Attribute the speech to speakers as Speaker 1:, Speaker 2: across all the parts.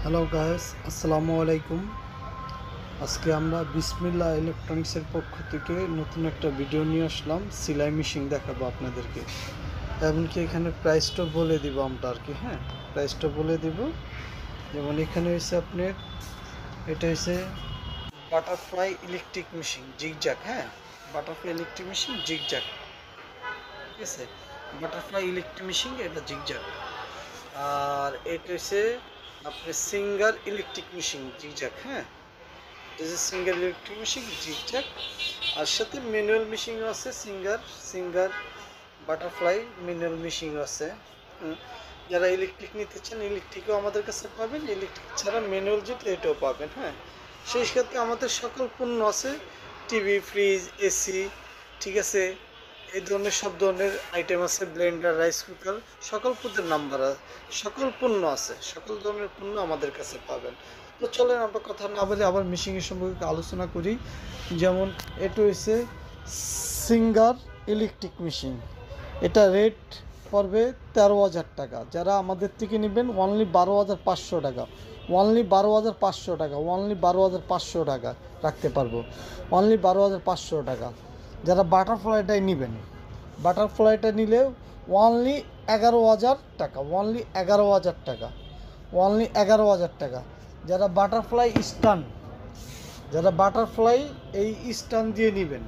Speaker 1: Hello guys, আসসালামু আলাইকুম। আজকে আমরা বিসমিল্লাহ ইলেকট্রনিক্সের পক্ষ থেকে নতুন একটা ভিডিও নিয়ে আসলাম। সেলাই মেশিন দেখাবো আপনাদেরকে, এমনকি এখানে প্রাইসটা বলে দিব আমরা আর কি। হ্যাঁ, প্রাইসটা বলে দিব। যেমন এখানে হয়েছে আপনার, এটা হয়েছে বাটারফ্লাই ইলেকট্রিক মেশিন জিগজ্যাগ। হ্যাঁ, বাটারফ্লাই ইলেকট্রিক মেশিন জিগজ্যাগ, ঠিক আছে। বাটারফ্লাই ইলেকট্রিক মেশিন এটা জিগজ্যাগ। আর এটা হচ্ছে আপনার সিঙ্গার ইলেকট্রিক মেশিন জিগজ্যাগ। হ্যাঁ, সিঙ্গার ইলেকট্রিক মেশিন জিগজ্যাগ, আর সাথে ম্যানুয়াল মেশিনও আছে। সিঙ্গার বাটারফ্লাই ম্যানুয়াল মেশিনও আছে। যারা ইলেকট্রিক নিতে চান ইলেকট্রিকও আমাদের কাছে পাবেন, ইলেকট্রিক ছাড়া ম্যানুয়াল যেটা এটাও পাবেন। হ্যাঁ, সেই সাথে আমাদের সকল পণ্য আছে, টিভি, ফ্রিজ, এসি, ঠিক আছে, এই ধরনের সব ধরনের আইটেম আছে, ব্লেন্ডার, রাইস কুকার, সকল পণ্যের নাম্বার আছে, সকল পণ্য আছে, সকল ধরনের পণ্য আমাদের কাছে পাবেন। তো চলেন আমরা কথা না বলে আবার মেশিনের সম্পর্কে আলোচনা করি। যেমন এটা হচ্ছে সিঙ্গার ইলেকট্রিক মেশিন, এটা রেট পড়বে 13,000 টাকা। যারা আমাদের থেকে নেবেন অনলি 12,500 টাকা, অনলি 12,500 টাকা, অনলি 12,500 টাকা রাখতে পারবো, অনলি 12,500 টাকা। যারা বাটারফ্লাইটাই নেবেন, বাটারফ্লাইটা নিলে অনলি 11,000 টাকা, অনলি 11,000 টাকা, অনলি 11,000 টাকা। যারা বাটারফ্লাই স্টান, যারা বাটারফ্লাই এই স্টান দিয়ে নেবেন,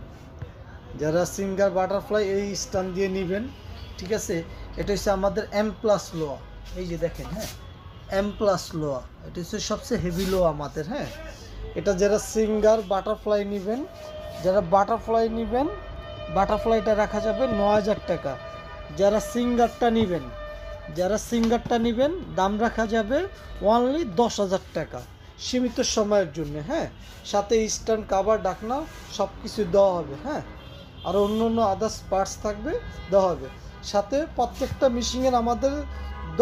Speaker 1: যারা সিঙ্গার বাটারফ্লাই এই স্টান দিয়ে নেবেন, ঠিক আছে। এটা হচ্ছে আমাদের M+ লোয়া, এই যে দেখেন। হ্যাঁ, M+ লোয়া, এটা হচ্ছে সবচেয়ে হেভি লোয়া আমাদের। হ্যাঁ, এটা যারা সিঙ্গার বাটারফ্লাই নেবেন, যারা বাটারফ্লাই নেবেন, বাটারফ্লাইটা রাখা যাবে 9,000 টাকা। যারা সিঙ্গারটা নেবেন, যারা সিঙ্গারটা নেবেন দাম রাখা যাবে অনলি 10,000 টাকা, সীমিত সময়ের জন্য। হ্যাঁ, সাথে স্ট্যান্ড, কাভার, ডাকনা সব কিছু দেওয়া হবে। হ্যাঁ, আর অন্য অন্য আদার্স পার্টস থাকবে, দেওয়া হবে। সাথে প্রত্যেকটা মেশিনের আমাদের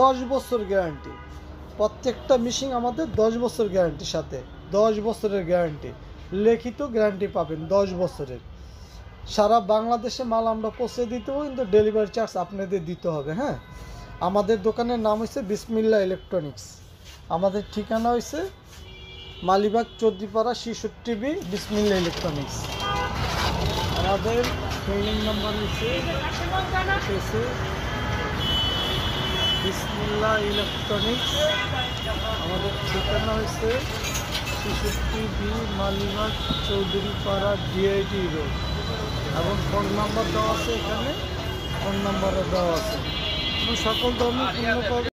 Speaker 1: 10 বছর গ্যারান্টি, প্রত্যেকটা মেশিন আমাদের 10 বছর গ্যারান্টি, সাথে 10 বছরের গ্যারান্টি, লিখিত গ্যারান্টি পাবেন 10 বছরের। সারা বাংলাদেশে মাল আমরা পৌঁছে দিতে হবে, কিন্তু ডেলিভারি চার্জ আপনাদের দিতে হবে। হ্যাঁ, আমাদের দোকানের নাম হচ্ছে বিসমিল্লাহ ইলেকট্রনিক্স। আমাদের ঠিকানা হচ্ছে মালিবাগ, চৌধুরীপাড়া, 66B, বিসমিল্লাহ ইলেকট্রনিক্স। আমাদের ফোন নাম্বার হচ্ছে বিসমিল্লাহ ইলেকট্রনিক্স। আমাদের ঠিকানা হচ্ছে 66B, Malibagh, Chowdhurypara, DIT road. এবং ফোন নাম্বার দেওয়া আছে, এখানে ফোন নাম্বারও দেওয়া আছে। সকল ধরনের পণ্য পাবেন।